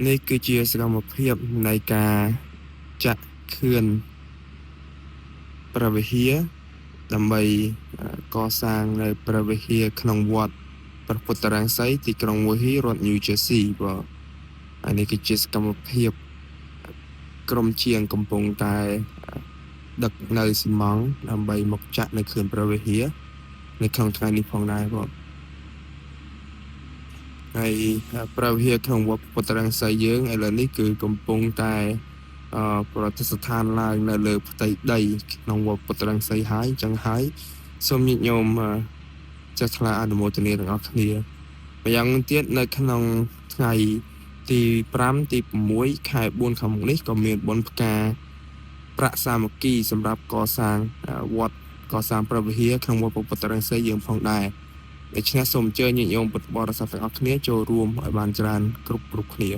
នេះគឺជាសកម្មភាពនៃការចាក់ខឿនព្រះវិហារដើម្បីកសាងនៅព្រះវិហារក្នុងវត្តព្រះពុទ្ធរាំងសីទីក្រុងវូហ៊ីរដ្ឋ New Jersey បាទហើយនេះគឺជាសកម្មភាពក្រុមជាងកំពុងតែដឹកនៅស៊ីម៉ង់ដើម្បីមកចាក់នៅខឿនព្រះវិហារនៅក្នុងថ្ងៃនេះផងដែរបាទហើយព្រះវិហារក្នុងវត្តពុទ្ធរាំងសីយើងឥឡូវនេះគឺកំពុងតែប្រតិស្ថានឡើងនៅលើផ្ទៃដីក្នុងវត្តពុទ្ធរាំងសីហើយអញ្ចឹងហើយសូមញាតិញោមចាស់ថ្លាអនុមោទនាទាំងអស់គ្នាម្យ៉ាងទៀតនៅក្នុងថ្ងៃទី5ទី6ខែ4ខាងមុខនេះក៏មានបុណ្យផ្កាប្រាក់សាមគ្គីសម្រាប់កសាងវត្តកសាងព្រះវិហារក្នុងវត្តពុទ្ធរាំងសីយើងផងដែរដូច្នេះសូមអញ្ជើញញាតិញោមពុទ្ធបរិស័ទទាំងអស់គ្នាចូលរួមឲ្យបានច្រើនគ្រប់គ្នា